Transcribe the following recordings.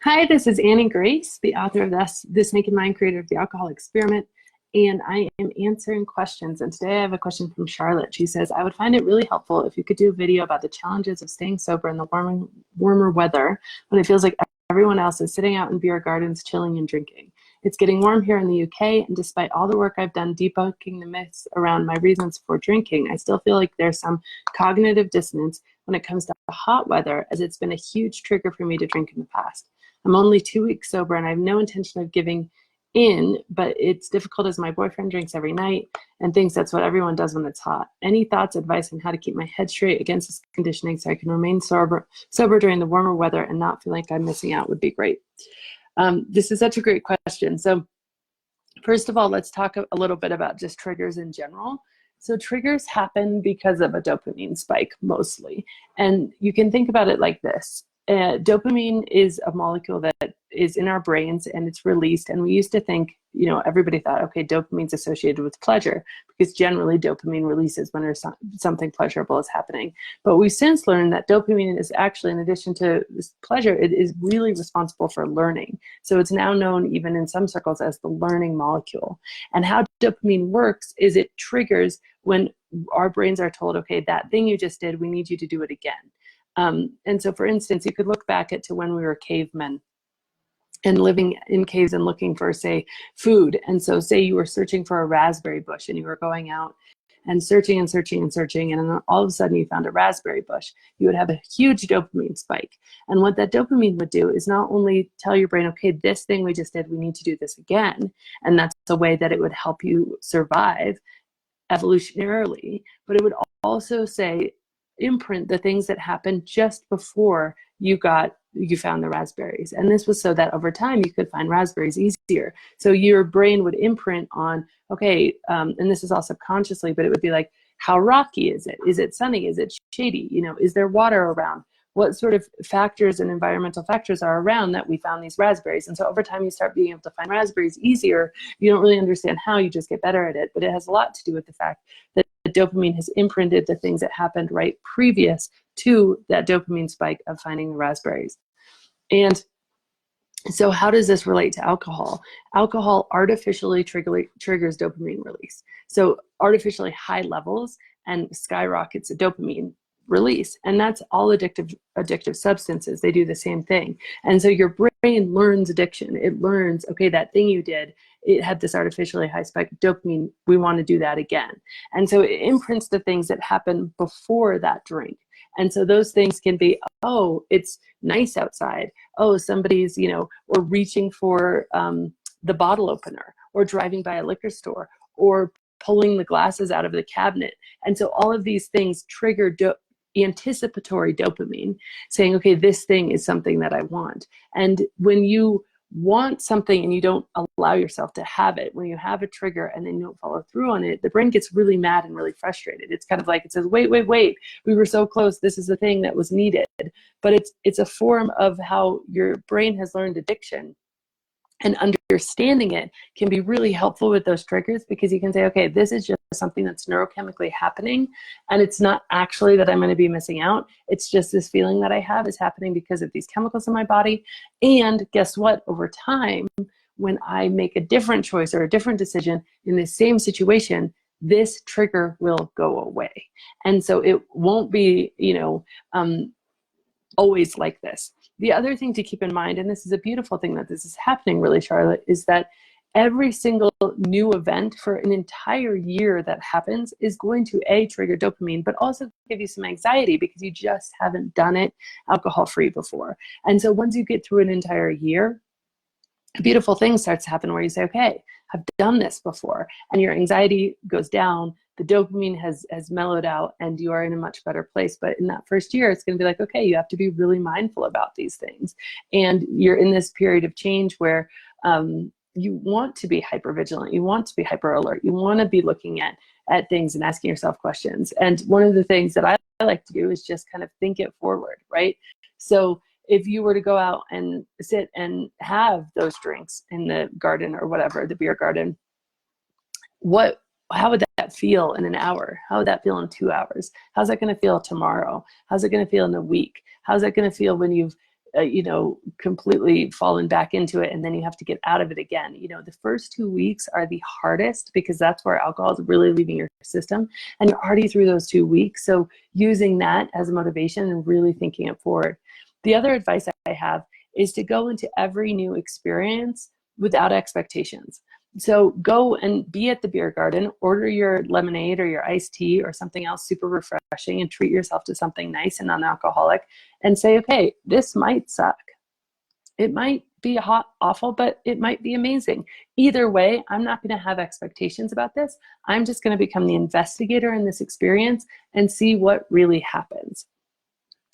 Hi, this is Annie Grace, the author of This Naked Mind, creator of The Alcohol Experiment, and I am answering questions. And today I have a question from Charlotte. She says, I would find it really helpful if you could do a video about the challenges of staying sober in the warmer weather when it feels like everyone else is sitting out in beer gardens, chilling and drinking. It's getting warm here in the UK, and despite all the work I've done debunking the myths around my reasons for drinking, I still feel like there's some cognitive dissonance when it comes to hot weather, as it's been a huge trigger for me to drink in the past. I'm only 2 weeks sober and I have no intention of giving in, but it's difficult as my boyfriend drinks every night and thinks that's what everyone does when it's hot. Any thoughts, advice on how to keep my head straight against this conditioning so I can remain sober during the warmer weather and not feel like I'm missing out would be great. This is such a great question. So first of all, let's talk a little bit about just triggers in general. So triggers happen because of a dopamine spike mostly. And you can think about it like this. Dopamine is a molecule that is in our brains and it's released. And we used to think, everybody thought, okay, dopamine's associated with pleasure because generally dopamine releases when there's something pleasurable is happening. But we've since learned that dopamine is actually, in addition to this pleasure, it is really responsible for learning. So it's now known even in some circles as the learning molecule. And how dopamine works is it triggers when our brains are told, okay, that thing you just did, we need you to do it again. And so, for instance, you could look back to when we were cavemen and living in caves and looking for, say, food. And so say you were searching for a raspberry bush and you were going out and searching and searching and searching, and then all of a sudden you found a raspberry bush. You would have a huge dopamine spike. And what that dopamine would do is not only tell your brain, okay, this thing we just did, we need to do this again. And that's the way that it would help you survive evolutionarily, but it would also say, imprint the things that happened just before you found the raspberries. And this was so that over time you could find raspberries easier. So your brain would imprint on, okay, and this is all subconsciously, but it would be like, how rocky is it? Is it sunny? Is it shady? Is there water around? What sort of factors and environmental factors are around that we found these raspberries? And so over time you start being able to find raspberries easier. You don't really understand how, you just get better at it. But it has a lot to do with the fact that the dopamine has imprinted the things that happened right previous to that dopamine spike of finding the raspberries. And so how does this relate to alcohol? Alcohol artificially triggers dopamine release. So artificially high levels and skyrockets the dopamine release. And that's all addictive substances. They do the same thing. And so your brain learns addiction. It learns, okay, that thing you did, it had this artificially high spike of dopamine. We want to do that again. And so it imprints the things that happen before that drink. And so those things can be, oh, it's nice outside. Oh, somebody's, or reaching for the bottle opener, or driving by a liquor store, or pulling the glasses out of the cabinet. And so all of these things trigger anticipatory dopamine, saying, okay, this thing is something that I want. And when you want something and you don't allow yourself to have it, when you have a trigger and then you don't follow through on it, the brain gets really mad and really frustrated. It's kind of like, it says, wait, we were so close. This is the thing that was needed. But it's a form of how your brain has learned addiction. And understanding it can be really helpful with those triggers, because you can say, okay, this is just something that's neurochemically happening, and it's not actually that I'm going to be missing out. It's just this feeling that I have is happening because of these chemicals in my body. And guess what? Over time, when I make a different choice or a different decision in the same situation, this trigger will go away. And so it won't be, always like this. The other thing to keep in mind, and this is a beautiful thing that this is happening really, Charlotte, is that every single new event for an entire year that happens is going to trigger dopamine, but also give you some anxiety because you just haven't done it alcohol-free before. And so once you get through an entire year, a beautiful thing starts to happen where you say, okay, I've done this before, and your anxiety goes down, the dopamine has mellowed out, and you are in a much better place. But in that first year, it's going to be like, okay, you have to be really mindful about these things. And you're in this period of change where you want to be hyper vigilant, you want to be hyper alert, you want to be looking at things and asking yourself questions. And one of the things that I like to do is just kind of think it forward, right? So if you were to go out and sit and have those drinks in the garden or whatever, the beer garden, how would that feel in an hour? How would that feel in 2 hours? How's that going to feel tomorrow? How's it going to feel in a week? How's that going to feel when you've you know, completely fallen back into it, and then you have to get out of it again. You know, the first 2 weeks are the hardest because that's where alcohol is really leaving your system, and you're already through those 2 weeks. So using that as a motivation and really thinking it forward. The other advice I have is to go into every new experience without expectations. So go and be at the beer garden, order your lemonade or your iced tea or something else super refreshing, and treat yourself to something nice and non-alcoholic, and say, okay, this might suck. It might be awful, but it might be amazing. Either way, I'm not going to have expectations about this. I'm just going to become the investigator in this experience and see what really happens.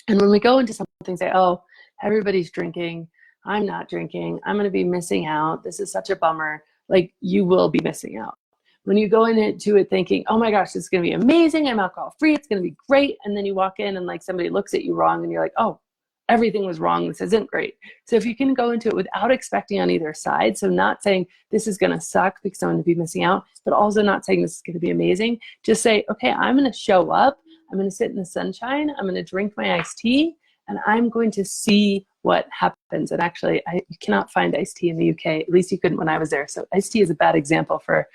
And when we go into something, say, oh, everybody's drinking, I'm not drinking, I'm going to be missing out, this is such a bummer. Like, you will be missing out. When you go into it thinking, oh my gosh, this is going to be amazing, I'm alcohol free, it's going to be great, and then you walk in and like somebody looks at you wrong and you're like, oh, everything was wrong, this isn't great. So if you can go into it without expecting on either side, so not saying this is going to suck because I'm going to be missing out, but also not saying this is going to be amazing, just say, okay, I'm going to show up, I'm going to sit in the sunshine, I'm going to drink my iced tea, and I'm going to see what happens. And actually, you cannot find iced tea in the UK. At least you couldn't when I was there. So iced tea is a bad example for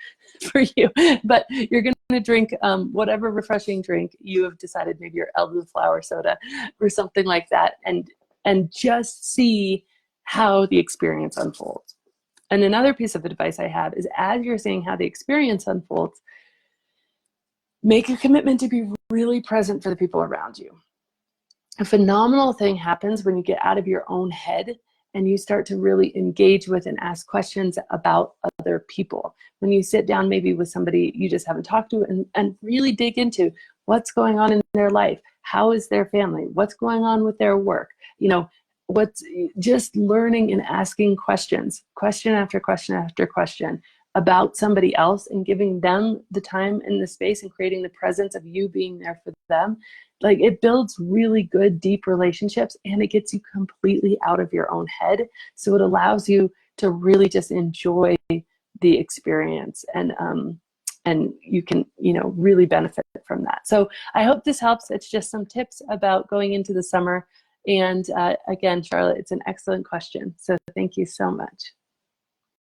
you. But you're going to drink whatever refreshing drink you have decided, maybe your elderflower soda or something like that, and just see how the experience unfolds. And another piece of advice I have is, as you're seeing how the experience unfolds, make a commitment to be really present for the people around you. A phenomenal thing happens when you get out of your own head and you start to really engage with and ask questions about other people. When you sit down maybe with somebody you just haven't talked to, and really dig into what's going on in their life, how is their family, what's going on with their work, you know, what's just learning and asking questions, question after question after question about somebody else, and giving them the time and the space and creating the presence of you being there for them. Like, it builds really good, deep relationships, and it gets you completely out of your own head. So it allows you to really just enjoy the experience, and you can, you know, really benefit from that. So I hope this helps. It's just some tips about going into the summer. And again, Charlotte, it's an excellent question. So thank you so much.